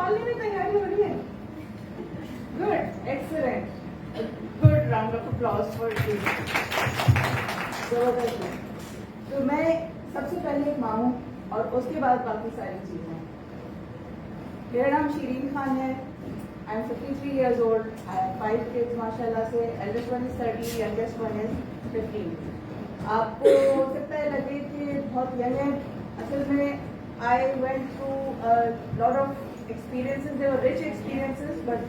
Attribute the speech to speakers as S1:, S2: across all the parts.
S1: निकालने में तैयारी हो रही है। Good, excellent, good round of applause for you. जबरदस्त है। तो मैं सबसे पहले एक माँ हूँ और उसके बाद बाकी सारी चीजें। मेरा नाम शीरीन खान है। I M 53 years old. I have 5 kids माशाल्लाह से। Eldest one is 30, youngest one is 15. आपको हो सकता है लगे कि बहुत यंग है। असल में I went through a lot of experiences. They were rich experiences, but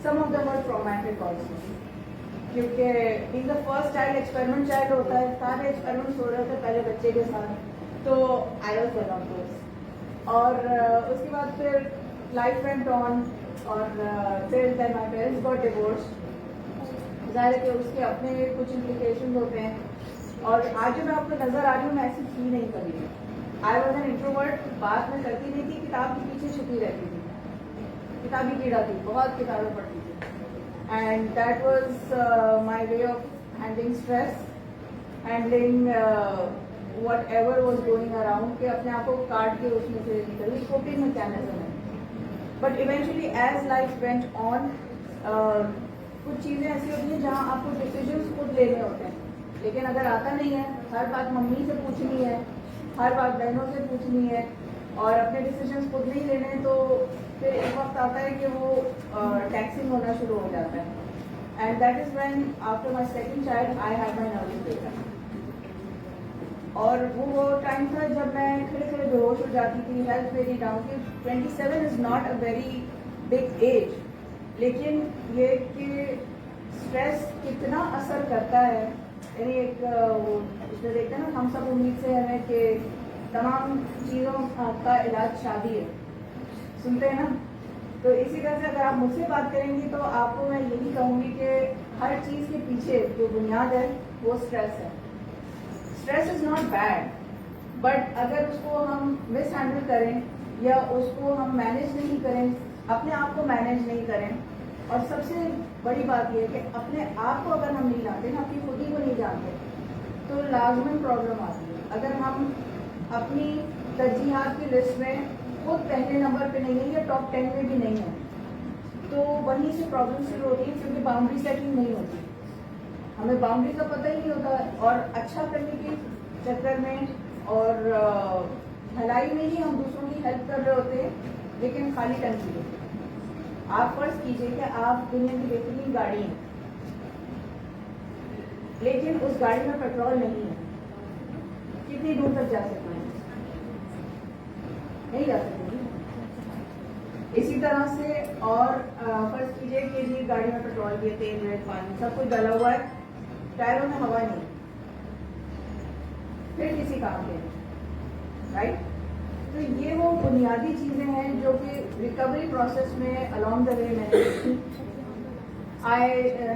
S1: some of them were traumatic also. क्योंकि being the first child, experiment child होता है, सारे experiments हो रहे थे पहले बच्चे के साथ, तो I was one of those. और उसके बाद फिर लाइफ वेंट ऑन और फिर then my parents got divorce. ज़ाहिर है कि उसके अपने कुछ इम्प्लीकेशन होते हैं। और आज जो मैं आपको नजर आ रही हूँ, मैं ऐसी थी नहीं कभी। आई वॉज एन इंट्रोवर्ट, बात मैं करती नहीं थी, किताब के पीछे छुपी रहती थी, किताबी कीड़ा थी, बहुत किताबें पढ़ती थी। And that was my way of handling stress, handling whatever was going around, कि अपने आप को काट के उसमें से निकली, कोपिंग मैकेनिज्म है। But eventually as life went on, कुछ चीज़ें ऐसी होती हैं जहाँ आपको डिसीजंस खुद लेने होते हैं, लेकिन अगर आता नहीं है, हर बात मम्मी से पूछनी है, हर बात बहनों से पूछनी है और अपने डिसीजंस खुद नहीं लेने, तो फिर एक वक्त आता है कि वो टैक्सिंग होना शुरू हो जाता है। And that is when after my second child I had my nervous breakup. और वो टाइम था जब मैं खड़े खड़े बेहोश हो जाती थी, हेल्थ वेरी डाउन थी। 27 is not a very big age, लेकिन ये कि स्ट्रेस कितना असर करता है। यानी एक उसमें देखते हैं ना, हम सब उम्मीद से हमें कि तमाम चीज़ों का इलाज शादी है, सुनते हैं ना। तो इसी तरह से अगर आप मुझसे बात करेंगी तो आपको मैं यही कहूँगी कि हर चीज़ के पीछे जो बुनियाद है वो स्ट्रेस है। Stress is not bad, but अगर उसको हम मिस हैंडल करें या उसको हम मैनेज नहीं करें, अपने आप को मैनेज नहीं करें, और सबसे बड़ी बात यह है कि अपने आप को अगर हम नहीं जानते ना, अपनी खुद ही को नहीं जानते, तो लाजमन प्रॉब्लम आती है। अगर हम अपनी तरजीहात की लिस्ट में खुद पहले नंबर पे नहीं है या टॉप 10 में भी नहीं है, तो वहीं से प्रॉब्लम शुरू होती है, क्योंकि बाउंड्री सेटिंग नहीं होती। हमें बाउंड्री का पता ही नहीं होता और अच्छा करने के चक्कर में और भलाई में ही हम दूसरों की हेल्प कर रहे होते हैं, लेकिन खाली टंकी है। आप फर्ज कीजिए कि आप दुनिया की बेहतरीन गाड़ी हैं, लेकिन उस गाड़ी में पेट्रोल नहीं है, कितनी दूर तक जा सकते हैं? नहीं जा सकते। इसी तरह से और फर्ज कीजिए कि जी गाड़ी में पेट्रोल भी है, तेल है, पानी सब कुछ डला हुआ है, टायरों में हवा नहीं, फिर किसी काम के, राइट? तो ये वो बुनियादी चीजें हैं जो कि रिकवरी प्रोसेस में अलोंग द वे मैंने देखी। I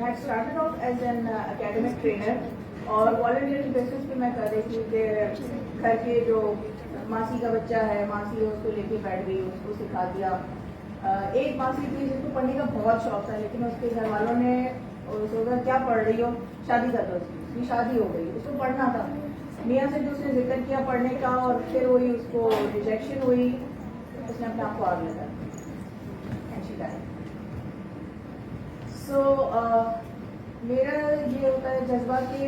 S1: had started off as an academic trainer और वॉलंटियरिंग बेसिस पे मैं कर रही थी कि घर के जो मासी का बच्चा है, मासी है, उसको लेके बैठ गई, उसको सिखा दिया। एक मासी थी जिसको पढ़ने का बहुत शौक था, लेकिन उसके घर वालों ने सोचा क्या पढ़ रही हो, शादी कर दो। उसकी शादी हो गई, उसको पढ़ना था। मियाँ से जो उसने जिक्र किया पढ़ने का, और फिर वही उसको रिजेक्शन हुई, उसने अपने आप को आग लगा। सो मेरा ये होता है जज्बा कि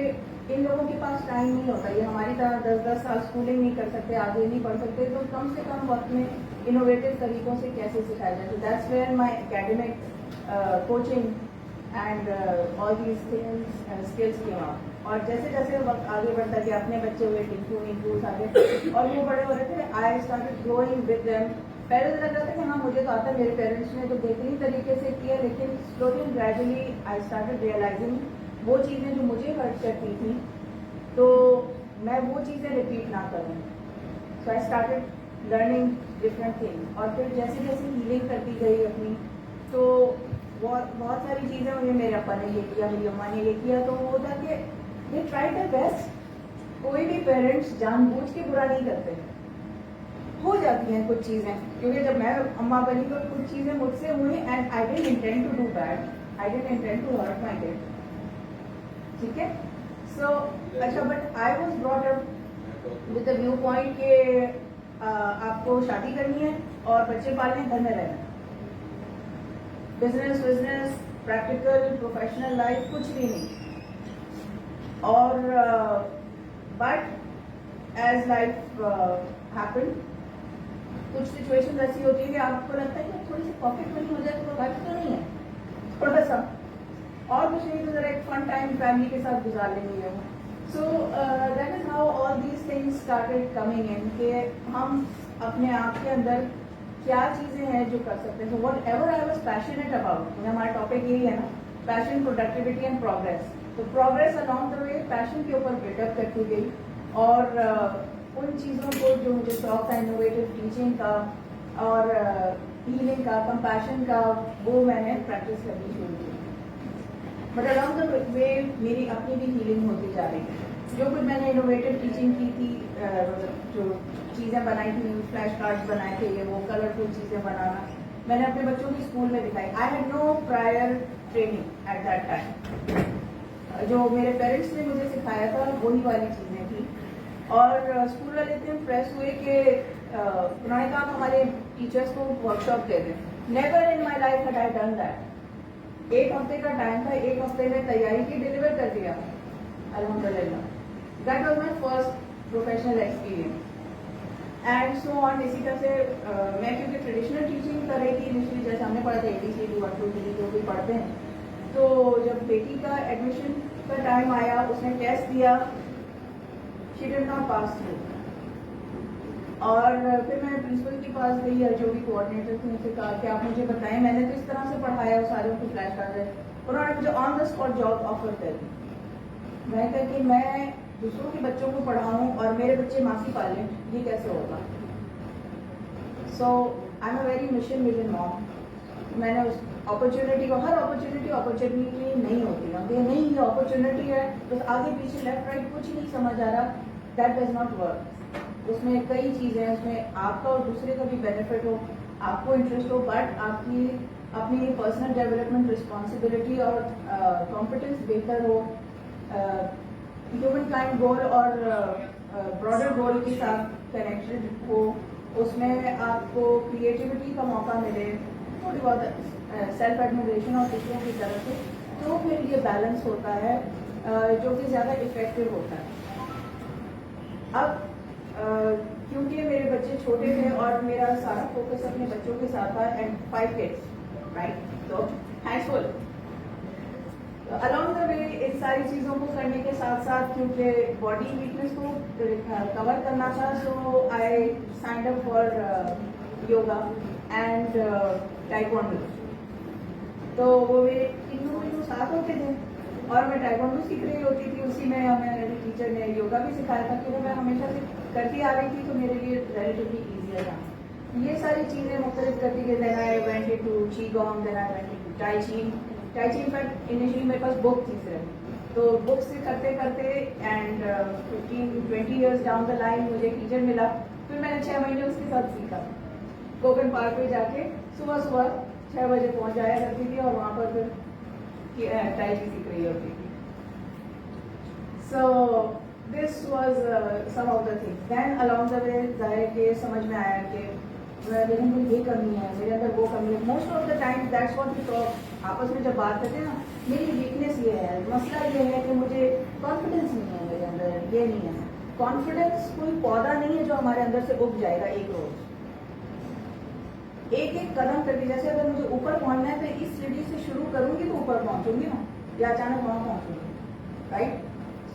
S1: इन लोगों के पास टाइम नहीं होता, ये हमारी तरह 10-10 साल स्कूलिंग नहीं कर सकते, आगे नहीं पढ़ सकते, तो कम से कम वक्त में इनोवेटिव तरीकों से कैसे सिखाया जाए। That's where my academic coaching and all these things skills came out. और जैसे जैसे वक्त आगे बढ़ता गया, अपने बच्चे हुए, टिंकू इंकूस आगे, और वो बड़े हो रहे थे, I started growing with them. पहले तो लग रहा था कि हाँ मुझे तो आता है, मेरे पेरेंट्स ने तो बेहतरीन तरीके से किया, लेकिन slowly and gradually I started realising वो चीज़ें जो मुझे हर्ट करती थी, तो मैं वो चीज़ें रिपीट ना करूँ। So I started learning different things, और फिर जैसे जैसे हीलिंग करती गई अपनी, तो बहुत सारी चीज़ें मुझे मेरे अप्पा ने ये किया, मेरी अम्मा ने ये किया, तो वो होता कि दे ट्राई देयर बेस्ट। कोई भी पेरेंट्स जानबूझ के बुरा नहीं करते, हो जाती हैं कुछ चीज़ें, क्योंकि जब मैं अम्मा बनी तो कुछ चीज़ें मुझसे हुई, and I didn't intend to do bad, I didn't intend to hurt my kid, ठीक है। सो अच्छा, but I was brought up with the viewpoint कि आपको शादी करनी है और बच्चे पालने, घर में रहना, बिजनेस प्रैक्टिकल प्रोफेशनल लाइफ कुछ भी नहीं। और बट एज लाइफ हैपन, कुछ सिचुएशन ऐसी होती है कि आपको लगता है कि थोड़ी सी पॉकेट मनी हो जाए तो बात तो नहीं है, थोड़ा सा और कुछ नहीं तो जरा एक फन टाइम फैमिली के साथ गुजार लेंगे है। So that is how all these things started coming in, कि हम अपने आप के अंदर क्या चीजें हैं जो कर सकते हैं। So what ever I was passionate about, हमारा टॉपिक यही है ना, पैशन, प्रोडक्टिविटी एंड प्रोग्रेस। तो progress along the way passion के ऊपर बिल्डअप करती गई, और उन चीज़ों को जो मुझे शौक था, इनोवेटिव टीचिंग का और हीलिंग का, कंपैशन का, वो मैंने प्रैक्टिस करनी शुरू की। बट अलॉन्ग द वे मेरी अपनी भी हीलिंग होती जा रही है। जो कुछ मैंने इनोवेटिव टीचिंग की थी, जो चीज़ें बनाई थी, फ्लैश कार्ड्स बनाए थे, ये वो कलरफुल चीज़ें बनाना, मैंने अपने बच्चों की स्कूल में दिखाई। I had no prior training at that time. जो मेरे पेरेंट्स ने मुझे सिखाया था वही वाली चीज़ें थी। और स्कूल वाले इतने इम्प्रेस हुए कि उन्होंने कहा हमारे टीचर्स को वर्कशॉप दे दें। Never in my life had I done that. एक हफ्ते का टाइम था, एक हफ्ते में तैयारी की, डिलीवर कर दिया अल्हम्दुलिल्लाह। That was my first professional experience and so on. इसी तरह से मैं क्योंकि ट्रेडिशनल टीचिंग कर रही थी इनिशियली, जैसे हमने पढ़ा था ABCD 1 2 3 जो भी पढ़ते हैं, तो जब बेटी का एडमिशन का टाइम आया, उसने टेस्ट दिया, she did not pass through. और फिर मैं प्रिंसिपल के पास गई, या जो भी कोऑर्डिनेटर थे, उनसे कहा कि आप मुझे बताएं, मैंने तो इस तरह से पढ़ाया और सारे को फ्लैश कार्ड है। उन्होंने मुझे on the spot job offer कर दी। मैं कहा कि मैं दूसरों के बच्चों को पढ़ाऊं और मेरे बच्चे मासी पालें, ये कैसे होगा। So I am a very mission mom. मैंने उस अपॉर्चुनिटी को, हर अपॉर्चुनिटी नहीं होती ना, ये नहीं, ये अपॉर्चुनिटी है, बस आगे पीछे लेफ्ट राइट कुछ ही नहीं समझ आ रहा, दैट डज नॉट वर्क। उसमें कई चीज़ें हैं, उसमें आपका और दूसरे का भी बेनिफिट हो, आपको इंटरेस्ट हो, बट आपकी अपनी पर्सनल डेवलपमेंट, रिस्पॉन्सिबिलिटी और कॉम्पिटेंस बेहतर हो, ह्यूमन काइंड गोल और ब्रॉडर गोल के साथ कनेक्टेड हो, उसमें आपको क्रिएटिविटी का मौका मिले, थोड़ी बहुत सेल्फ एडमिरेशन और दूसरों की तरफ से, तो फिर ये बैलेंस होता है जो कि ज़्यादा इफेक्टिव होता है। अब क्योंकि मेरे बच्चे छोटे थे और मेरा सारा फोकस अपने बच्चों के साथ था, एंड 5 kids, राइट, तो हैंड्सफुल। अलॉन्ग द वे इस सारी चीज़ों को करने के साथ साथ, क्योंकि बॉडी वीकनेस को कवर करना था, so I signed up for yoga and taekwondo. तो वो मेरे तीनों साथ होते थे और मैं टाइक्वांडो सीख रही होती थी, उसी में मेरे टीचर ने योगा भी सिखाया था, क्योंकि मैं हमेशा से करती आ रही थी, तो मेरे लिए रिलेटिवली ईजियर था। ये सारी चीज़ें मुख्तलिफ करती गई। Then I went into qigong, then I went into tai chi। In fact initially मेरे पास बुक थी सिर्फ, तो बुक से करते करते and 15-20 years down the line मुझे टीचर मिला। फिर मैंने 6 महीने उसके साथ सीखा। कोकन पार्क पे जाके सुबह 6 बजे पहुंच जाया करती थी, और वहाँ पर फिर tai chi सीख रही होती थी। So this was some of the things. Then along the way जाहिर के समझ में आया कि मेरे अंदर ये कमी है, मेरे अंदर वो कमी है। Most of the time that's what we talk, आपस में जब बात करते हैं ना, मेरी वीकनेस ये है, मसला ये है कि मुझे कॉन्फिडेंस नहीं है मेरे अंदर, ये नहीं है। कॉन्फिडेंस कोई पौधा नहीं है जो हमारे अंदर से उग जाएगा एक रोज। एक एक कदम करके, जैसे अगर मुझे ऊपर पहुंचना है तो इस सीढ़ी से शुरू करूंगी तो ऊपर पहुंचूंगी ना, या अचानक वहां पहुंचूंगी, राइट।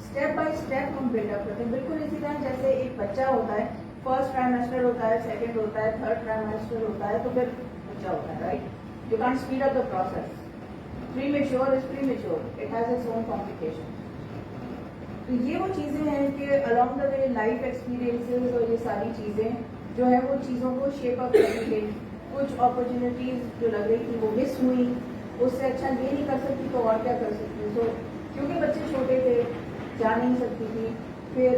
S1: स्टेप बाय स्टेप हम बिल्डअप करते हैं। बिल्कुल इसी तरह जैसे एक बच्चा होता है, फर्स्ट ट्राइमेस्टर होता है, सेकंड होता है, थर्ड ट्राइमेस्टर होता है, तो फिर बच्चा होता है, right. You can't speed up the process. Premature is premature, it has its own complication. तो ये वो चीजें हैं कि along the way life experiences और ये सारी चीजें जो है वो चीजों को शेप अप करेंगे। कुछ अपॉर्चुनिटीज जो लग रही थी वो मिस हुई, उससे अच्छा ये नहीं कर सकती तो और क्या कर सकती हूँ। तो क्योंकि बच्चे छोटे थे, जा नहीं सकती थी। फिर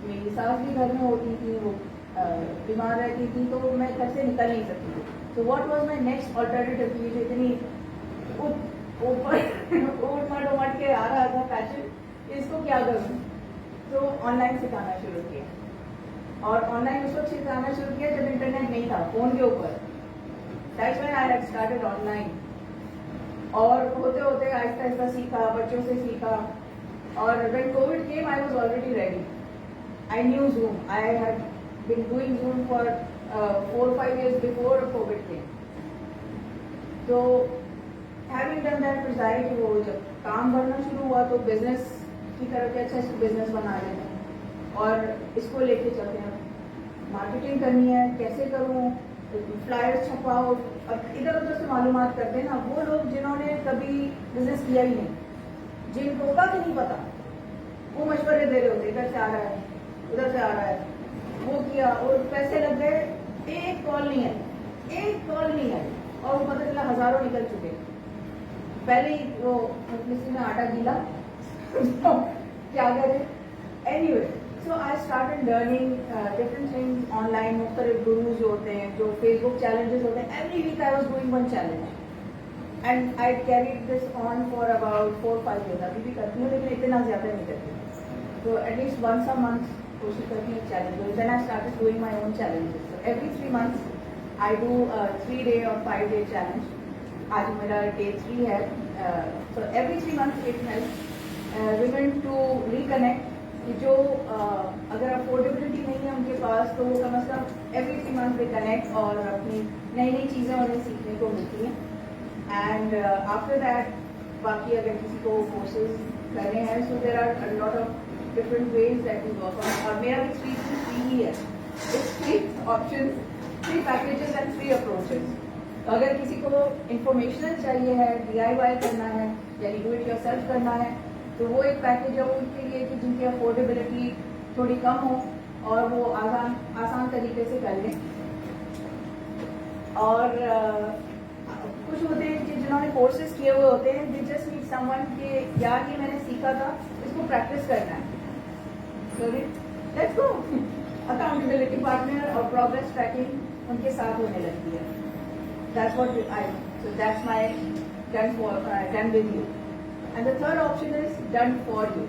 S1: मेरी सास भी घर में होती थी, वो बीमार रहती थी, तो मैं घर से निकल नहीं सकती थी। तो what was my next alternative? मुझे इतनी ऊपर उमट के आ रहा था पैशन, इसको क्या करूँ, तो ऑनलाइन सिखाना शुरू किया। और ऑनलाइन उस वक्त आना शुरू किया जब इंटरनेट नहीं था फोन के ऊपर. That's when I had started online. और होते होते आहिस्ता आहिस्ता सीखा, बच्चों से सीखा. और when COVID came I was already ready. I knew Zoom. I had been doing Zoom for 4-5 years before COVID came. तो हैविंग डन दैट फिर जाहिर कि वो जब काम बढ़ना शुरू हुआ तो बिजनेस की तरफ के अच्छा इसको बिजनेस बना लेते हैं और इसको लेके चलते हैं. मार्केटिंग करनी है, कैसे करूँ, फ्लायर्स छपवाओ. और इधर उधर से मालूमात करते हैं ना वो लोग जिन्होंने कभी बिजनेस किया ही नहीं, जिनको का भी नहीं पता, वो मशवरे दे रहे होते इधर से आ रहा है, उधर से आ रहा है. वो किया और पैसे लग गए. एक कॉल नहीं आई और वो पता चला हजारों निकल चुके. पहले ही वो किसी ने आटा गीला क्या करे. Anyway, so I started learning different things online. मुख्तलिफ गुरुज जो होते हैं, जो फेसबुक चैलेंजेस होते हैं. Every week I was doing one challenge and I carried this on for about 4-5 years. अभी भी करती हूँ लेकिन इतना ज्यादा नहीं करती. तो एटलीस्ट वंस अ मंथ कोशिश करती हूँ challenge. Then I started doing my own challenges. So every 3 months I do a 3-day or 5-day challenge. आज मेरा day 3 है. So every 3 months it helps women to reconnect. कि जो अगर affordability नहीं है उनके पास तो वो कम से कम every 3 months they connect और अपनी नई नई चीज़ें उन्हें सीखने को मिलती हैं. And after that बाकी अगर किसी को कोर्सेज करने हैं so there are a lot of different ways that we work on. और मेरा भी 3 ही है. It's 3 options, 3 packages and 3 approaches. तो अगर किसी को इंफॉर्मेशनल चाहिए है, DIY करना है यानी डू इट योरसेल्फ करना है तो वो एक पैकेज है उनके लिए कि जिनकी अफोर्डेबिलिटी थोड़ी कम हो और वो आसान तरीके से कर लें. और कुछ होते हैं कि जिन्होंने कोर्सेज किए हुए होते हैं, दे जस्ट नीड समवन के यार ये मैंने सीखा था, इसको प्रैक्टिस करना है. So let's go. Accountability partner और प्रोग्रेस ट्रैकिंग उनके साथ होने लगती है. That's what I so that's my done with you. And the third option is done for you.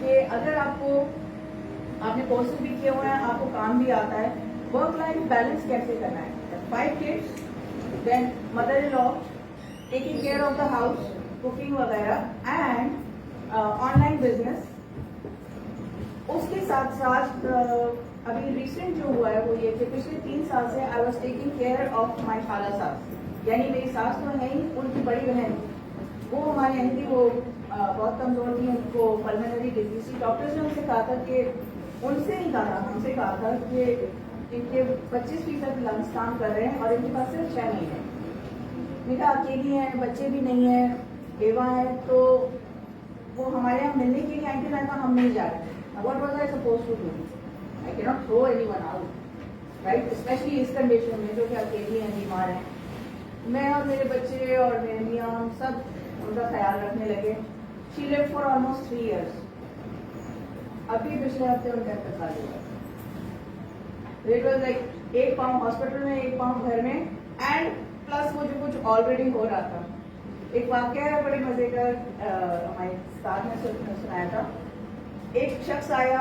S1: कि अगर आपने कोर्सेज भी किए हुए हैं, आपको काम भी आता है, वर्क लाइफ बैलेंस कैसे करना है. 5 kids, then mother-in-law, taking care of the house, cooking वगैरह and online business. उसके साथ साथ अभी रिसेंट जो हुआ है वो ये कि पिछले 3 साल से I was taking care of my खाला सास. यानी मेरी सास तो है ही, उनकी बड़ी बहन वो हमारे यहाँ की, वो बहुत कमजोर थी, उनको पल्मोनरी डिजीज थी. डॉक्टर्स ने उनसे कहा था कि उनसे नहीं कहा था, हमसे कहा था कि इनके 25% लंग्स काम कर रहे हैं और इनके पास सिर्फ 6 महीने. मेरा अकेली है, बच्चे भी नहीं है, बेवा है, तो वो हमारे यहाँ मिलने के लिए आई थी. मैं कहा हम नहीं जा रहे. What was I supposed to do? I cannot throw anyone out, right? Especially इस कंडीशन में जो कि अकेली हैं, बीमार हैं. मैं और मेरे बच्चे और मेरे मियाँ हम सब उनका ख्याल रखने लगे. She lived for almost 3 years. अभी पिछले हफ्ते उनका इंतकाल हुआ. It was like 1 पाँव हॉस्पिटल में, 1 पाँव घर में, एंड प्लस वो जो कुछ ऑलरेडी हो रहा था. एक वाक्य है बड़े मजे का, हमारे साथ में सुनाया था. एक शख्स आया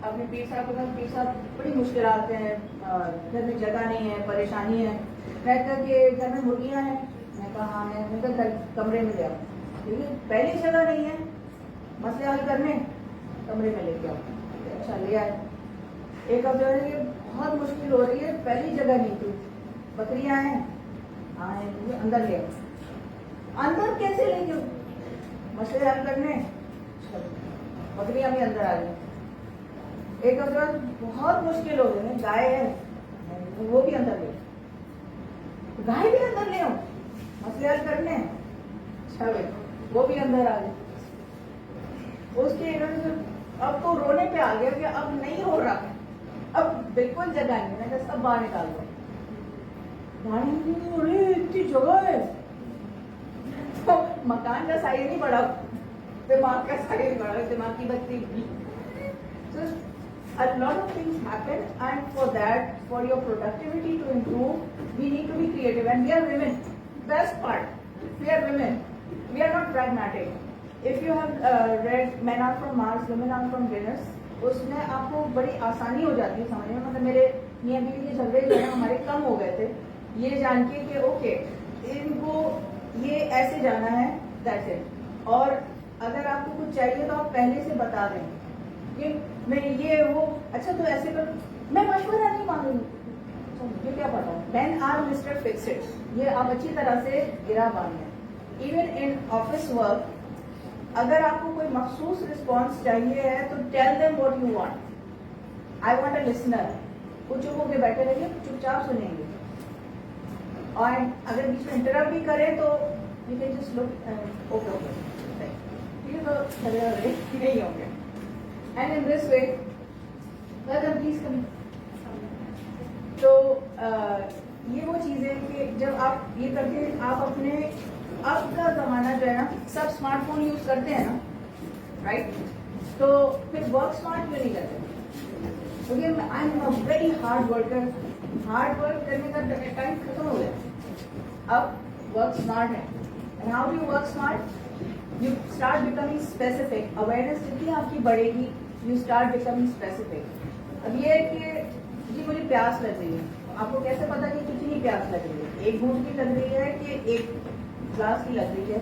S1: अपने पीर साहब को कहा, पीर साहब बड़ी मुश्किल आते हैं, घर में जगह नहीं है, परेशानी है. मैं कहा कि घर में मुर्गियाँ हैं. मैं कहा हाँ है. मैं कहा कमरे में ले आओ. ठीक है, पहली जगह नहीं है, मसले हल करने, कमरे में लेके आओ. अच्छा ले आए. एक अब जो है ये बहुत मुश्किल हो रही है, पहली जगह नहीं थी, बकरियां हैं, आए अंदर ले आओ. अंदर कैसे लेके, मसले हल करने, बकरियां भी अंदर आ गई. एक अब बहुत मुश्किल हो रही है, गाय है, वो भी अंदर ले, गाय भी अंदर ले आओ, मसले हल करने. अच्छा भाई, वो भी अंदर आ गई. उसके अब तो रोने पे आ गया कि अब नहीं हो रहा, अब बिल्कुल जगह नहीं. मैंने सब बाहर निकाल दो. इतनी जगह है, तो मकान का साइज नहीं बढ़ा, दिमाग का साइज बढ़ा, दिमाग की बत्ती. So a lot of things happen, and for that, for your productivity to improve, we need to be creative. And we are women. Best part, we are women. We are not pragmatic. If you have read Men Are From Mars, Women Are From Venus, उसमें आपको बड़ी आसानी हो जाती है समझने में। मतलब मेरे मियाँ बीवी के झगड़े जो है हमारे कम हो गए थे, ये जान के कि ओके इनको ये ऐसे जाना है, दैट्स इट। और अगर आपको कुछ चाहिए तो आप पहले से बता दें कि मैं ये वो, अच्छा तो ऐसे कर, मैं मशवरा नहीं मांगूंगी, मुझे क्या पता। Then are mister fix it, ये आप अच्छी तरह से गिरा बांधें। इवन इन ऑफिस वर्क, अगर आपको कोई मखसूस रिस्पॉन्स चाहिए है तो tell them what you want. I want a listener, कुछ चुप होकर बैठे रहिए, चुपचाप सुनेंगे। और अगर बीच में इंटरप्ट भी करें तो you can just look okay okay, ठीक है, तो झगड़े नहीं होंगे। And in this way welcome, please come. तो ये वो चीजें कि जब आप ये करके आप अपने, अब का जमाना जो है ना, सब स्मार्टफोन यूज करते हैं ना, राइट? तो फिर वर्क स्मार्ट क्यों नहीं करते? क्योंकि आई am a very hard worker, hard work करने का टाइम खत्म हो गया, अब वर्क स्मार्ट है। And how do work smart? You start becoming specific. Awareness जितनी आपकी बढ़ेगी, यू स्टार्ट बिकमिंग स्पेसिफिक। अब ये है कि जी मुझे प्यास लग रही है, आपको कैसे पता कि कितनी प्यास लग रही है? एक घूंट की लग रही है कि एक ग्लास की लग रही है?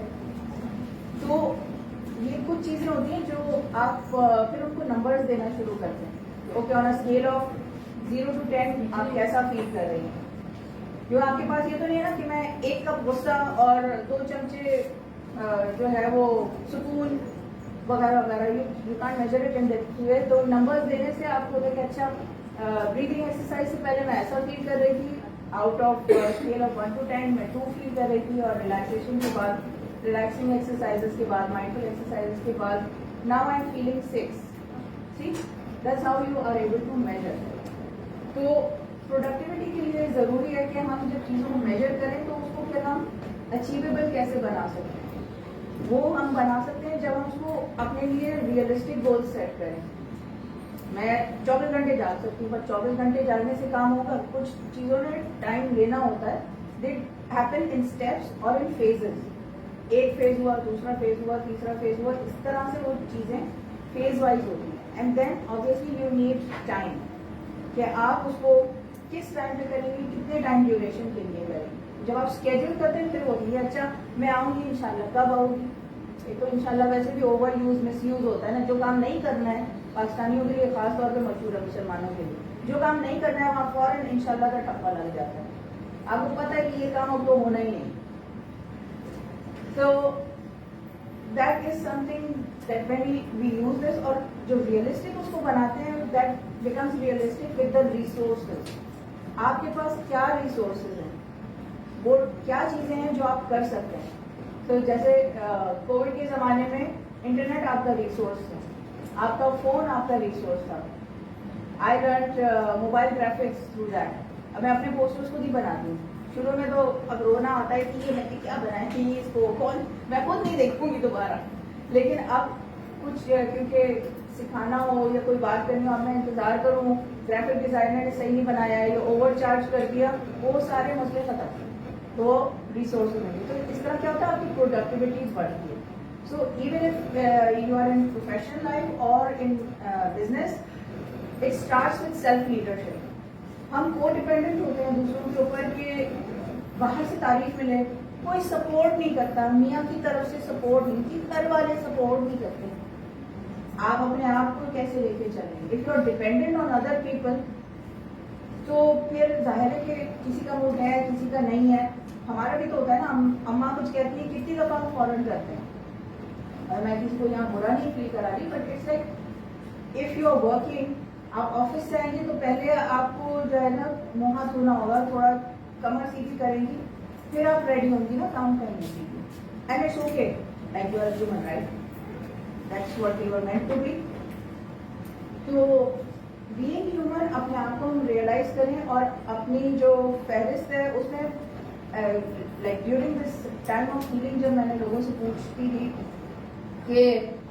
S1: तो ये कुछ चीजें होती हैं जो आप फिर उनको नंबर्स देना शुरू करते हैं। Okay, on a scale of 0 to 10 आप कैसा फील कर रही हैं? जो आपके पास ये तो नहीं है ना कि मैं 1 कप गुस्सा और 2 चमचे जो है वो सुकून वगैरह वगैरह, you can't measure it in that way. तो नंबर्स देने से आपको लगे अच्छा, ब्रीदिंग एक्सरसाइज से पहले मैं ऐसा फील कर रही थी, out of scale of 1 to 10 मैं 2 फील कर रही थी, और रिलैक्सेशन के बाद, रिलैक्सिंग एक्सरसाइजेस के बाद, माइंडफुल एक्सरसाइजेस के बाद now I am feeling 6। See, that's how you are able to measure. तो प्रोडक्टिविटी के लिए जरूरी है कि हम जब चीजों को मेजर करें तो उसको फिर हम अचीवेबल कैसे बना सकते हैं? वो हम बना सकते हैं जब हम उसको अपने लिए रियलिस्टिक गोल सेट करें। मैं 24 घंटे जाग सकती हूँ, पर 24 घंटे जागने से काम होगा? कुछ चीजों में टाइम लेना होता है। दे हैपन इन स्टेप्स और इन फेजेस। एक फेज हुआ, दूसरा फेज हुआ, तीसरा फेज हुआ, इस तरह से वो चीजें फेज वाइज होती हैं। And then obviously you need time, कि आप उसको किस टाइम पे करेंगे, कितने टाइम ड्यूरेशन के लिए करेंगे। जब आप स्केड्यूल करते हैं फिर होती है अच्छा मैं आऊंगी इंशाल्लाह, कब आऊंगी? ये तो इंशाल्लाह वैसे भी ओवर यूज मिस यूज होता है ना। जो काम नहीं करना है, पाकिस्तानियों के लिए खास तौर पे मशहूर है, मुसलमानों के लिए, जो काम नहीं करना है वहाँ फौरन इंशाल्लाह का ठप्पा लग जाता है। आपको पता है कि ये काम अब तो होना ही नहीं। तो that is something that when we use this, और जो रियलिस्टिक उसको बनाते हैं, that becomes realistic with the resources. आपके पास क्या रिसोर्सेज हैं, वो क्या चीजें हैं जो आप कर सकते हैं। तो जैसे कोविड के जमाने में इंटरनेट आपका रिसोर्स है, आपका फोन आपका रिसोर्स था। I learn mobile graphics through that. अब मैं अपने पोस्टर्स खुद ही बनाती हूँ। शुरू में तो अब रोना आता है कि ये मैंने क्या बनाया कि इसको कौन, मैं खुद नहीं देखूंगी दोबारा। लेकिन अब कुछ क्योंकि सिखाना हो या कोई बात करनी हो, अब मैं इंतजार करूँ ग्राफिक डिजाइनर ने सही नहीं बनाया या ओवर चार्ज कर दिया, वो सारे मसले खत्म, तो रिसोर्स मिलेंगे। तो इस तरह क्या होता है, आपकी प्रोडक्टिविटी बढ़ती है। So even if you are in professional life और in business, it starts with self leadership. हम को डिपेंडेंट होते हैं दूसरों के ऊपर कि बाहर से तारीफ मिले, कोई सपोर्ट नहीं करता, मियाँ की तरफ से सपोर्ट नहीं की, घर वाले सपोर्ट नहीं करते। आप अपने आप को कैसे लेके चलेंगे? If you are dependent on other people, तो फिर जाहिर है कि किसी का मूड है, किसी का नहीं है। हमारा भी तो होता है ना, अम्मा कुछ कहती है, कितनी दफा हम फौरन करते हैं। और मैं किसी को यहाँ बुरा नहीं फील करा रही, but it's like if you are working, आप ऑफिस से आएंगे तो पहले आपको जो है ना मुंह हाथ धोना होगा, थोड़ा कमर सीधी करेंगी, फिर आप रेडी होंगी ना काम करने के लिए। And it's okay, like you are human, right? That's what you are meant to be. तो बीइंग ह्यूमन, अपने आप को हम रियलाइज करें और अपनी जो फहरिस्त है उसमें, like during this time of healing, जब मैंने लोगों से पूछती थी कि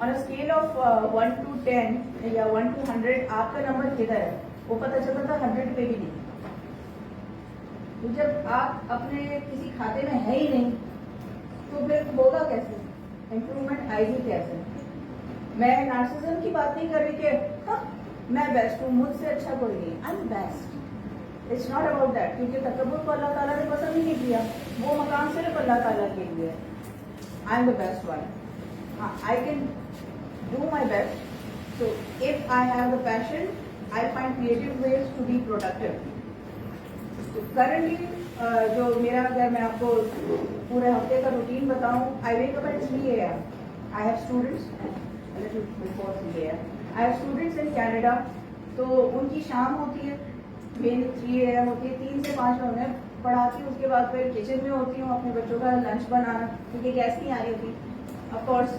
S1: on a scale of 1 to 10 या 1 to 100 आपका नंबर किधर है, वो पता चलता था 100 पे भी नहीं। तो जब आप अपने किसी खाते में है ही नहीं, तो फिर होगा कैसे, इम्प्रूवमेंट आएगी कैसे? मैं नार्सिसिज्म की बात नहीं कर रही कि हाँ मैं बेस्ट हूँ, मुझसे अच्छा कोई नहीं, I am best. It's not about that, क्योंकि तकब्बुर को अल्लाह ताला ने पसंद ही नहीं किया, वो मकाम सिर्फ अल्लाह ताला के लिए है। I am the best one, I can do my best. So if I have the passion, I find creative ways to be productive. तो करंटली जो मेरा, अगर मैं आपको पूरे हफ्ते का रूटीन बताऊं, I wake up at 3 AM। I have students before 3 AM, I have students in Canada, तो उनकी शाम होती है, मेरी 3 AM होती है, 3 से 5 में उन्हें पढ़ाती हूँ। उसके बाद फिर किचन में होती हूँ, अपने बच्चों का लंच बनाना, क्योंकि गैस नहीं आ रही थी ऑफकोर्स,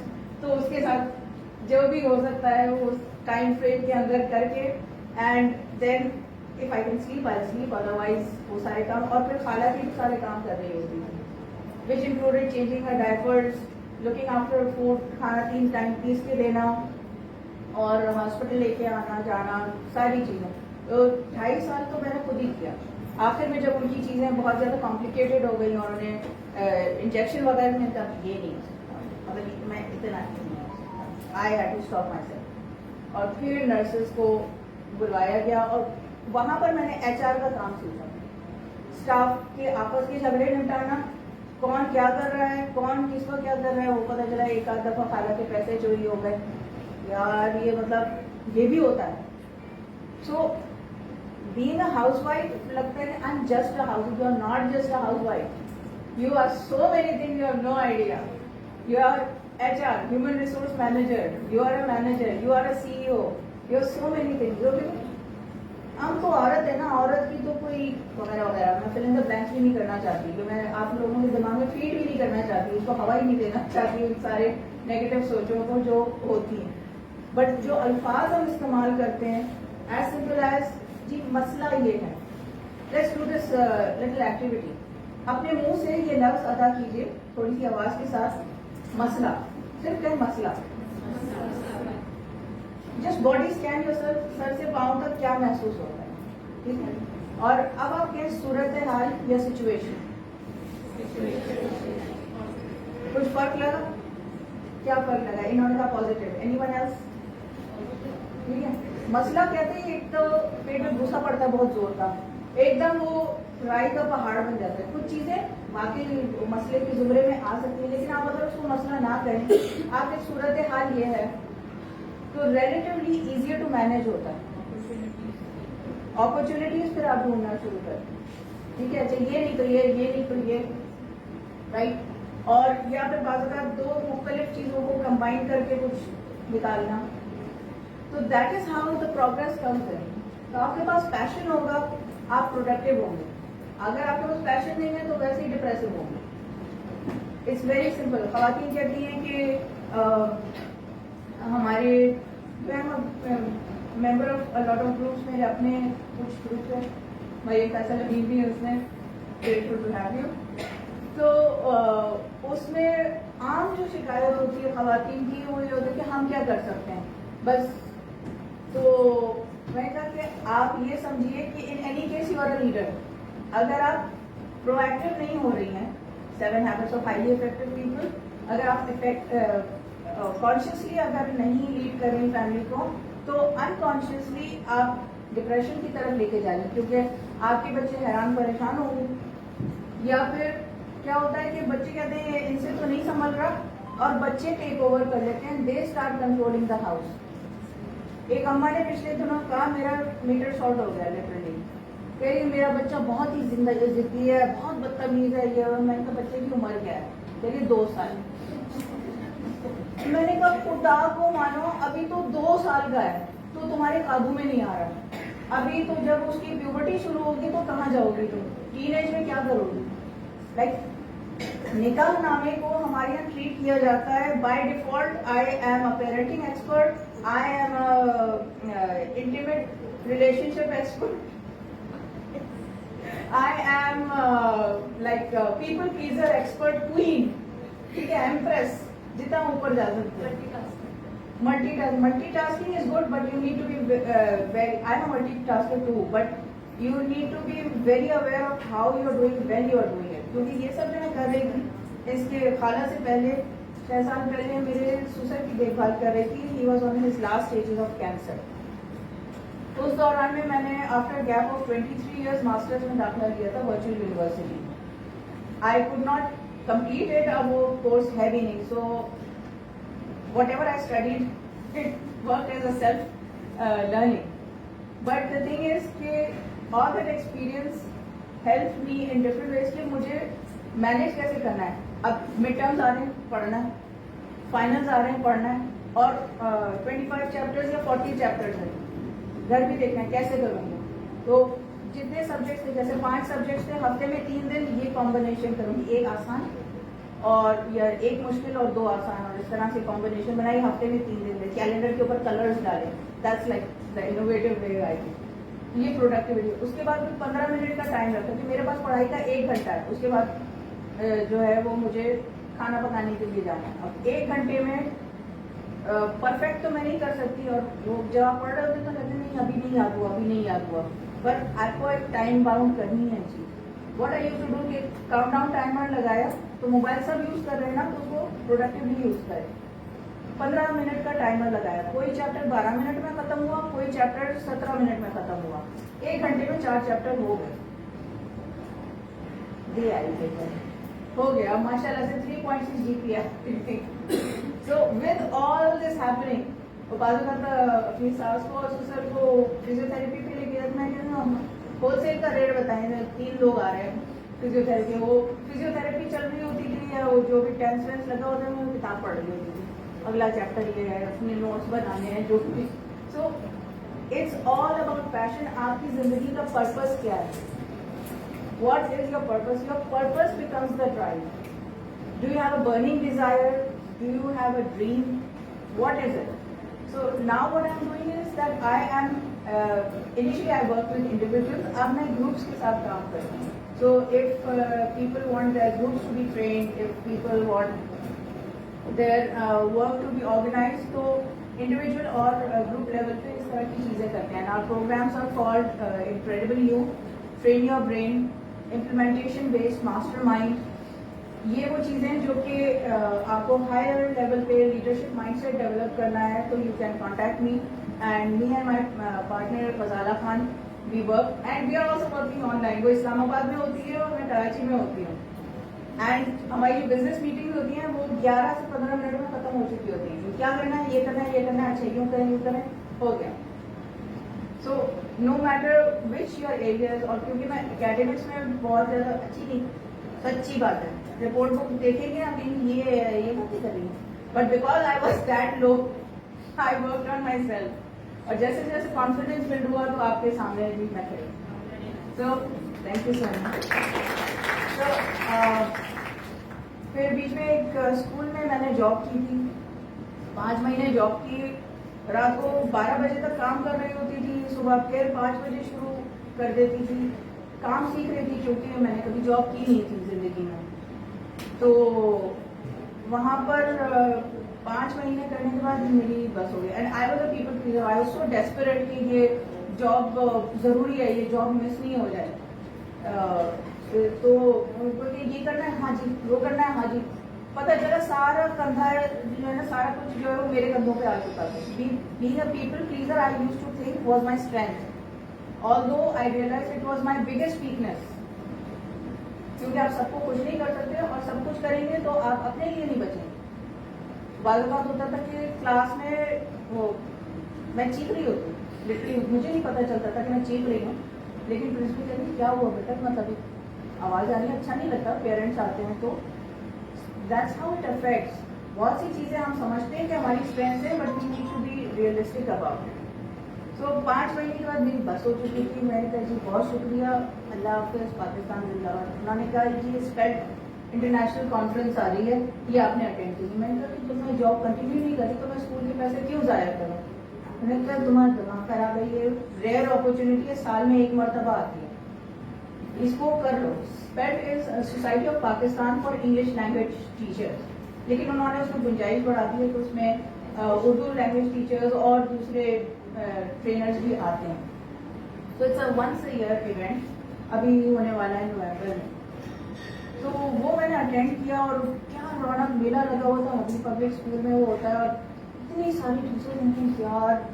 S1: तो उसके साथ जो भी हो सकता है वो टाइम फ्रेम के अंदर करके, and then if I can sleep I sleep, otherwise वो सारे काम, और फिर खाला भी सारे काम कर रही होती है, which included changing her diapers, looking after food, खाना 3 टाइम पीस के देना, और हॉस्पिटल लेके आना जाना, सारी चीज़ें। तो 2.5 साल तो मैंने खुद ही किया। आखिर में जब उनकी चीज़ें बहुत ज़्यादा कॉम्प्लिकेटेड हो गई और उन्हें इंजेक्शन वगैरह में, तब ये नहीं, मतलब मैं इतना I had to stop myself. और फिर नर्सेज को बुलवाया गया, और वहाँ पर मैंने HR का काम सीखा। स्टाफ के आपस के झगड़े निपटाना, कौन क्या कर रहा है, कौन किसको क्या कर रहा है, वो पता चला एक आध दफ़ा खाला के पैसे चोरी हो गए, यार ये मतलब ये भी होता है। सो बीइंग अ हाउसवाइफ, लगता है I am just a house, you are not just a housewife, you are so many things, you have no idea. You are HR, human resource manager, you are a manager, you are a CEO, you are so many things. हम तो औरत है ना, औरत की तो कोई वगैरह वगैरह, मैं फिल इन द ब्लैंक्स भी नहीं करना चाहती, कि मैं आप लोगों के दिमाग में फीड भी नहीं करना चाहती, उसको हवा ही नहीं देना चाहती उन सारे नेगेटिव सोचों को जो होती हैं। बट जो अल्फाज हम इस्तेमाल करते हैं, एज सिंपल एज, जी मसला ये है, let's do this little activity. अपने मुंह से ये लफ्ज अदा कीजिए थोड़ी सी आवाज के साथ, मसला, सिर्फ कहें मसला। Just body scan yourself, sir से पांव तक क्या महसूस होता है, ठीक है। और अब आप कहें सूरत हाल या सिचुएशन, कुछ फर्क लगा? क्या फर्क लगा? इन्होंने कहा पॉजिटिव, एनीवन एल्स? ठीक है। मसला कहते हैं, एक तो पेट में घुसा पड़ता है बहुत जोर का, एकदम वो राई का पहाड़ बन जाता है। कुछ चीजें वाकई मसले के जुमरे में आ सकती है, लेकिन आप अगर उसको मसला ना करें, आपकी सूरत हाल ये है, तो रिलेटिवली इजियर टू मैनेज होता है। अपॉर्चुनिटीज फिर आप ढूंढना शुरू करें, ठीक है। अच्छा ये नहीं तो ये नहीं तो ये, राइट। और या फिर बाज़ अगर 2 मुख्तलिफ चीजों को कंबाइन करके कुछ निकालना, तो that is how the progress comes in. तो आपके पास पैशन होगा, आप प्रोडक्टिव होंगे। अगर आपके पास पैशन नहीं है तो वैसे ही डिप्रेसिव होंगे। It's very simple. ख़वातीन कहती हैं कि हमारे member of lot of groups, मेरे अपने कुछ ग्रुप है, मरियम फैसल अमीन भी है उसमें, ग्रेटफुल टू हैव यू। तो उसमें आम जो शिकायत होती है ख़वातीन की, वो ये होता है कि हम क्या कर सकते हैं बस। तो मैंने कहा कि आप ये समझिए कि in any case you are a leader. अगर आप प्रोएक्टिव नहीं हो रही हैं, 7 habits of highly effective people, अगर आप कॉन्शियसली अगर नहीं लीड कर रही फैमिली को, तो अनकॉन्शियसली आप डिप्रेशन की तरफ लेके जाएंगे, क्योंकि आपके बच्चे हैरान परेशान होंगे। या फिर क्या होता है कि बच्चे कहते हैं इनसे तो नहीं संभल रहा, और बच्चे टेक ओवर कर लेते हैं, they start controlling the house. एक अम्मा ने पिछले दिनों कहा मेरा मीटर शॉर्ट हो गया लिटरली, कह मेरा बच्चा बहुत ही जिद्दी है, बहुत बदतमीज है ये। मैंने कहा बच्चे की उम्र क्या है? चलिए 2 साल। मैंने कहा खुदा को मानो, अभी तो 2 साल का है, तो तुम्हारे काबू में नहीं आ रहा। अभी तो जब उसकी प्यूबर्टी शुरू होगी तो कहाँ जाओगी तुम? टीनेज में क्या करोगी? लाइक निकाह नामे को हमारे यहाँ ट्रीट किया जाता है by default, I am a parenting expert, I am a intimate relationship expert, I am like people pleaser expert queen, ठीक है, एम्प्रेस, जितना ऊपर जा सकते हैं। Multitasking is good, but you need to be very, I am multitasker too, but you need to be very aware of how you are doing when you are doing it. क्योंकि ये सब जो मैं कर रही थी, इसके खाला से पहले 6 साल पहले मेरे सुसर की देखभाल कर रही थी, he was on his last stages of cancer. उस दौरान में मैंने after gap of 23 years masters में दाखिला लिया था virtual university. I could not complete it. अब वो कोर्स है भी नहीं. So whatever I studied it work as a self learning. But the thing is कि all that experience help me in different ways कि मुझे manage कैसे करना है. अब मिड टर्म्स आ रहे हैं, पढ़ना है. फाइनल्स आ रहे हैं, पढ़ना है. और 25 चैप्टर्स या 40 चैप्टर्स है, घर भी देखना है कैसे करूँगी. तो जितने सब्जेक्ट्स थे, जैसे 5 सब्जेक्ट्स थे, हफ्ते में 3 दिन ये कॉम्बिनेशन करूँगी. एक आसान और या एक मुश्किल और 2 आसान, और इस तरह से कॉम्बिनेशन बनाई. हफ्ते में 3 दिन. कैलेंडर के ऊपर कलर्स डाले. That's like the innovative way I think. ये प्रोडक्टिविटी. उसके बाद फिर 15 मिनट का टाइम रखा कि मेरे पास पढ़ाई का 1 घंटा है. उसके बाद जो है वो मुझे खाना पकाने के लिए जाना है. अब 1 घंटे में परफेक्ट तो मैं नहीं कर सकती, और वो जब आप पढ़ रहे होते तो कहते नहीं अभी नहीं याद हुआ, अभी नहीं याद हुआ. पर आपको एक टाइम बाउंड करनी है चीज. What I used to do कि काउंटडाउन टाइमर लगाया. तो मोबाइल सब यूज कर रहे हैं ना, तो उसको प्रोडक्टिवली यूज करें. 15 मिनट का टाइमर लगाया. कोई चैप्टर 12 मिनट में खत्म हुआ, कोई चैप्टर 17 मिनट में खत्म हुआ. 1 घंटे में 4 चैप्टर हो गए. दे आई पेपर हो गया माशाल्लाह से 3.6 GPA. So with all this happening, तो बाजू का अपनी सास को और ससुर को फिजियोथेरेपी पे लेके गया. मैं कहती हूँ होलसेल का रेट बताएं. 3 लोग आ रहे हैं फिजियोथेरेपी. वो फिजियोथेरेपी चल रही होती थी, या वो जो भी टेंस वेंस लगा होता है, मैं किताब पढ़ रही होती थी. अगला चैप्टर ये है, अपने नोट्स बनाने हैं, जो भी. So it's all about passion. आपकी जिंदगी का पर्पस क्या है? What is your purpose? Your purpose becomes the drive. Do you have a burning desire? Do you have a dream? What is it? So now what I'm doing is that I am initially I work with individuals. अब मैं groups के साथ काम कर रही हूँ. So if people want their groups to be trained, if people want their work to be organized, तो individual और group level पे इस तरह की चीजें करते हैं. Our programs are called Incredible You, Train Your Brain, implementation based mastermind. ये वो चीज़ें जो कि आपको हायर लेवल पे लीडरशिप माइंडसेट डेवलप करना है. तो you can contact me and me and my partner Fazala Khan. We work and we are also working online. वो इस्लामाबाद में होती है और मैं कराची में होती हूँ. एंड हमारी जो बिजनेस मीटिंग होती हैं वो 11 से 15 मिनट में खत्म हो चुकी होती है. क्या करना है, ये करना है, ये करना है, अच्छा यूँ करें, यूँ करें, हो गया. So no matter which your areas. और क्योंकि मैं एकेडमिक्स में बहुत ज़्यादा अच्छी नहीं, सच्ची बात है, रिपोर्ट बुक देखेंगे अभी ये नहीं कर रही. But because I was that low, I work on my self. और जैसे जैसे कॉन्फिडेंस बिल्ड हुआ तो आपके सामने भी मैं खड़ी. So thank you so much. तो फिर बीच में एक स्कूल में मैंने जॉब की थी. 5 महीने जॉब की. रात को 12 बजे तक काम कर रही होती थी. सुबह फिर 5 बजे शुरू कर देती थी. काम सीख रही थी क्योंकि मैंने कभी जॉब की नहीं थी जिंदगी में. तो वहाँ पर 5 महीने करने के बाद मेरी बस हो गई. And I was a people pleaser. I was so desperate कि ये जॉब जरूरी है, ये जॉब मिस नहीं हो जाए. तो ये करना है, हाँ जी, वो करना है, हाँ जी. पता चला सारा कंधा जो है ना, सारा कुछ जो है वो मेरे कंधों पे आ चुका था. Being a people pleaser I used to think was my strength, although I realise it was my biggest weakness. क्योंकि आप सबको खुश नहीं कर सकते, और सब कुछ करेंगे तो आप अपने लिए नहीं बचेंगे. बात होता था कि क्लास में वो मैं चीख रही होती, लिटरली मुझे नहीं पता चलता था कि मैं चीख रही हूँ. लेकिन प्रिंसिपल कहती क्या हुआ बेटा, मतलब आवाज आ रही है, अच्छा नहीं लगता. पेरेंट्स आते हैं तो दैट्स हाउ इट अफेक्ट्स. बहुत सी चीजें हम समझते हैं कि हमारी स्ट्रेंथ है, but we need to be realistic about it. So 5 महीने के बाद मेरी बस हो चुकी थी. मैंने कहा जी बहुत शुक्रिया, अल्लाह हाफिज़, पाकिस्तान जिंदाबाद. उन्होंने कहा जी स्पेड इंटरनेशनल कॉन्फ्रेंस आ रही है, ये आपने अटेंड की. मैंने कहा कि जब मैं जॉब कंटिन्यू नहीं करी तो मैं स्कूल के पैसे क्यों ज़ाया करूँ. मैंने कहा तुम्हारा दिमाग खराब है, ये रेयर अपॉर्चुनिटी है, साल में 1 मरतबा आती है, इसको कर लो. SPELT is society of Pakistan for English language teachers. लेकिन उन्होंने उसमें गुंजाइश बढ़ा दी है कि उसमें उर्दू लैंग्वेज टीचर्स और दूसरे ट्रेनर्स भी आते हैं. So it's a once a year event, अभी होने वाला है नवंबर में. तो वो मैंने अटेंड किया और क्या रौनक मेला लगा हुआ था. अभी पब्लिक स्कूल में वो होता है और इतनी सारी टीचर्स उनकी यार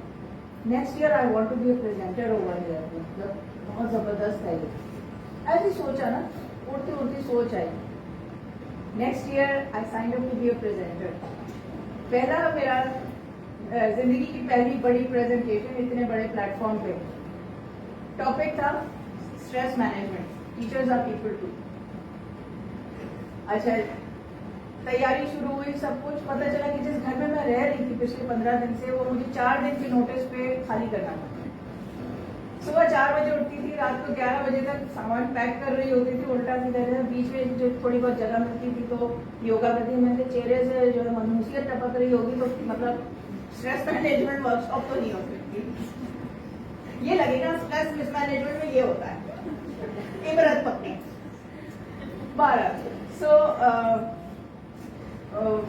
S1: next year I want to be a presenter over here, मतलब बहुत जबरदस्त है ये। ऐसी सोचा ना, उड़ती उड़ती सोच आई। Next year I sign up to be a presenter. पहला मेरा जिंदगी की पहली बड़ी प्रेजेंटेशन इतने बड़े प्लेटफॉर्म पे। टॉपिक था stress management, teachers are people too. अच्छा, तैयारी शुरू हुई, सब कुछ पता चला कि जिस घर में मैं रह रही थी पिछले 15 दिन से, वो मुझे 4 दिन के नोटिस पे खाली करना था। सुबह 4 बजे उठती थी, रात को 11 बजे तक सामान पैक कर रही होती थी, उल्टा सीधा। बीच में जो थोड़ी बहुत जगह मिलती थी तो योगा करती। मेरे चेहरे से जो है मनहूसियत टपक रही होगी तो मतलब स्ट्रेस मैनेजमेंट वर्कशॉप तो नहीं हो सकती। ये लगेगा स्ट्रेस मिसमैनेजमेंट में ये होता है, इबरत पकड़ी 12। सो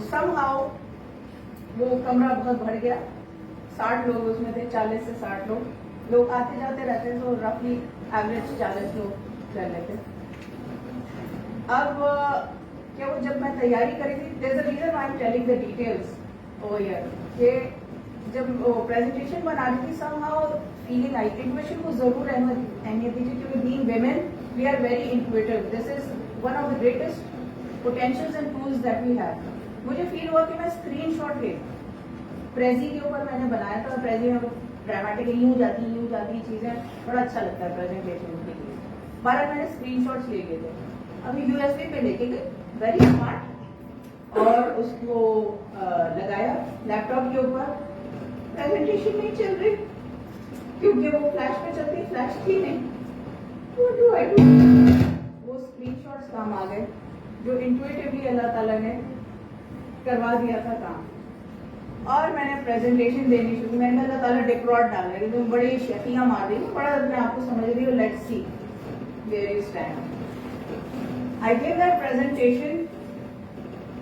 S1: समहाउ वो कमरा बहुत भर गया। 60 लोग उसमें थे, 40 से 60 लोग आते जाते रहते, तो रफली एवरेज 40 लोग रह लेते। अब क्या वो जब मैं तैयारी करी थी, there is a reason I am telling the details over here, कि जब वो प्रेजेंटेशन बना रही थी, समहाउ फीलिंग आई इंट्यूइशन को जरूर अहमियत दीजिए, क्योंकि being women we are very intuitive. This is one of the greatest potentials and tools that we have. मुझे फील हुआ कि मैं स्क्रीनशॉट ले, प्रेजी के ऊपर मैंने बनाया था। प्रेजी में ड्रामेटिक यूं जाती चीजें, बड़ा अच्छा लगता है प्रेजेंटेशन के लिए। 12 मैंने स्क्रीनशॉट्स ले गए थे, अभी यूएसबी पे लेके गए, वेरी स्मार्ट, और उसको लगाया लैपटॉप के ऊपर। प्रेजेंटेशन नहीं चल रही क्योंकि वो फ्लैश पे चलती, फ्लैश थी नहीं। What do I do? वो स्क्रीनशॉट्स काम आ गए, जो इंट्यूटिवली अल्लाह ताला ने करवा दिया था काम। और मैंने प्रेजेंटेशन देनी शुरू। मैंने अल्लाह ताला डिक्रॉट डाला कि तुम बड़ी शकियां मार रही हो, बड़ा अपने आप को समझ रही हो, let's see where you stand. I give that presentation.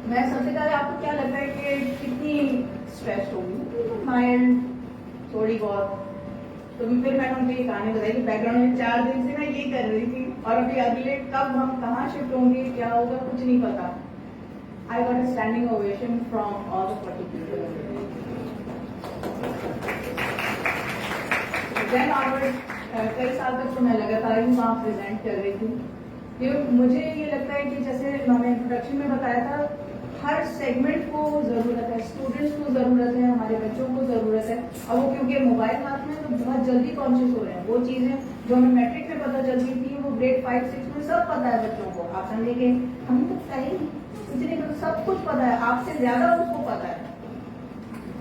S1: मैं सबसे पहले, आपको क्या लगता है कि कितनी स्ट्रेस होगी? माइल्ड, थोड़ी बहुत। तो फिर मैंने उनको ये कहानी बताई कि बैकग्राउंड में 4 दिन से मैं ये कर रही थी, और अभी अगले कब हम कहाँ शिफ्ट होंगे, क्या होगा, कुछ नहीं पता। I got a standing ovation from all the 40 people. Then onwards, कई साल तक तो मैं लगातार ही वहाँ प्रेजेंट कर रही थी। क्योंकि मुझे ये लगता है कि जैसे मैंने इंट्रोडक्शन में बताया था, हर सेगमेंट को जरूरत है, स्टूडेंट्स को जरूरत है, हमारे बच्चों को जरूरत है। और वो क्योंकि मोबाइल हाथ में, तो बहुत जल्दी कॉन्शियस हो रहे हैं। वो चीजें जो हमें मैट्रिक में पता चलती थी, वो ग्रेड 5, 6 में सब पता है बच्चों को। आप समझे कि हमें तो पता ही नहीं, इसलिए तो सब कुछ पता है, आपसे ज्यादा उसको पता है,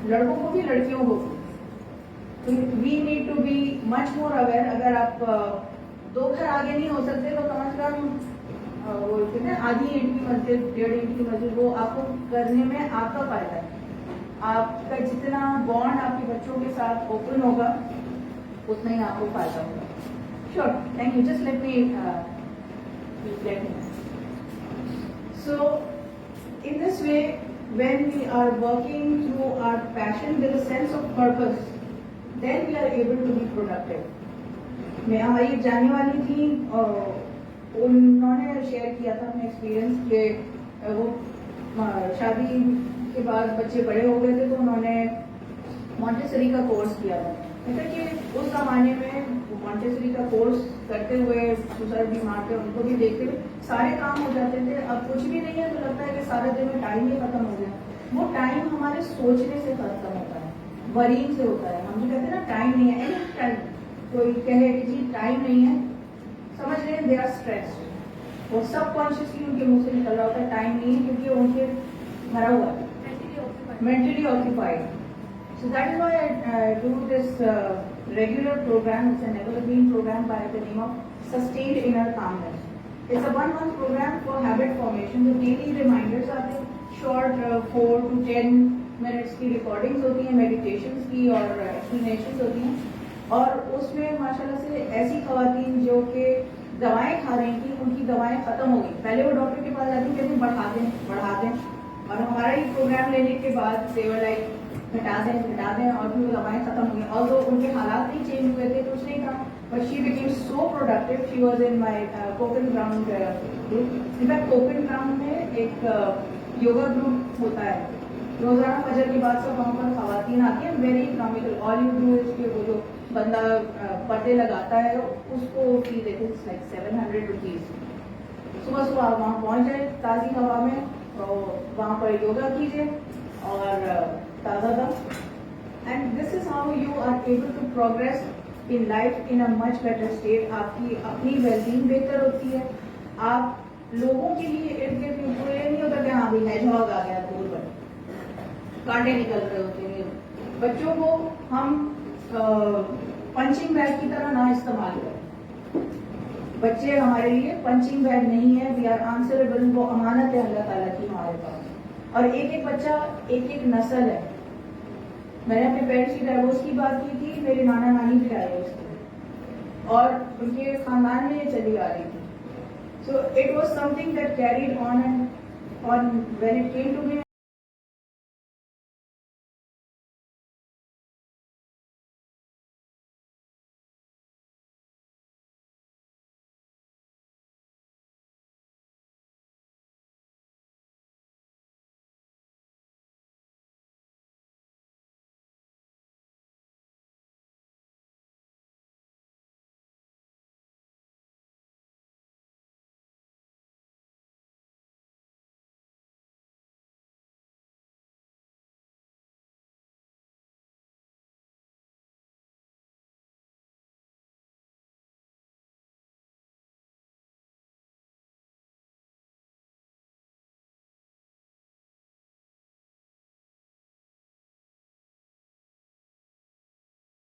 S1: लड़कों को भी लड़कियों को भी। तो we need to be much more aware. अगर आप 2 घर आगे नहीं हो सकते तो कम से कम वो कहते हैं आधी ईंट की मस्जिद, 1.5 ईंट की मस्जिद, वो आपको करने में आपका फायदा है। आपका जितना बॉन्ड आपके बच्चों के साथ ओपन होगा, उतना ही आपको फायदा होगा। Sure, thank you. Just let me So, in this way, when we are working through our passion with a sense of purpose, then we are able to be productive. मैं हमारी जाने वाली थी, उन्होंने शेयर किया था अपना एक्सपीरियंस कि वो शादी के बाद बच्चे बड़े हो गए थे, तो उन्होंने मॉन्टेसरी का कोर्स किया था। मतलब कि उस जमाने में मॉन्टेसरी का कोर्स करते हुए सुसर भी मारते, उनको भी देखते हुए सारे काम हो जाते थे। अब कुछ भी नहीं है तो लगता है कि सारे दिन में टाइम ही खत्म हो गया। वो टाइम हमारे सोचने से खत्म होता है, वरीन से होता है। हम जो कहते हैं ना टाइम नहीं है, एनी टाइम कोई कहे कि जी टाइम नहीं है, समझ लें दे आर स्ट्रेस्ड। वो सब कॉन्शियसली उनके मुंह से निकल रहा होता है टाइम नहीं है, क्योंकि उनके भरा हुआ है, mentally occupied. So that is why I do this regular program. It's an evergreen program by the name of Sustained Inner Calmness. It's a 1-month program for habit formation. So daily reminders आते हैं, short 4 to 10 minutes की recordings होती हैं, meditations की और explanations होती हैं। और उसमें माशाल्लाह से ऐसी खवातीन जो कि दवाएं खा रही थी, उनकी दवाएं खत्म हो गई। पहले वो डॉक्टर के पास जाती कहती बढ़ा दें, और हमारा ही प्रोग्राम लेने के बाद सेवर लाइक घटा दें, और फिर वो दवाएं खत्म हो गई। और तो उनके हालात नहीं चेंज हुए थे, कुछ नहीं था, but she became so productive. She was in my Kokan ground group. In fact Kokan ground में एक योगा ग्रुप होता है, रोजाना फजर के बाद सब वहाँ पर खवातीन आती हैं, very economical. All you do is कि वो जो बंदा पर्दे लगाता है उसको फी देते लाइक 700 रुपीज। सुबह सुबह आप वहाँ पहुँच जाए ताज़ी हवा में, तो वहाँ पर योगा कीजिए और ताज़ा दम। And this is how you are able to progress in life in a much better state. आपकी अपनी वेलबींग बेहतर होती है। आप लोगों के लिए इर्द गिर्द ये नहीं होता कि हाँ भाई हैजहॉग आ गया दूर पर, कांटे निकल रहे होते हैं। बच्चों को हम पंचिंग बैग की तरह ना इस्तेमाल करें। बच्चे हमारे लिए पंचिंग बैग नहीं है, वी आर आंसरेबल। वो अमानत है अल्लाह ताला की हमारे पास। और एक एक बच्चा एक एक नस्ल है। मैंने अपने पेरेंट्स की डाइवोर्स की बात की थी, मेरे नाना नानी भी आए उसके और उनके खानदान में ये चली आ रही थी। So it was something that carried on and on when it came to me.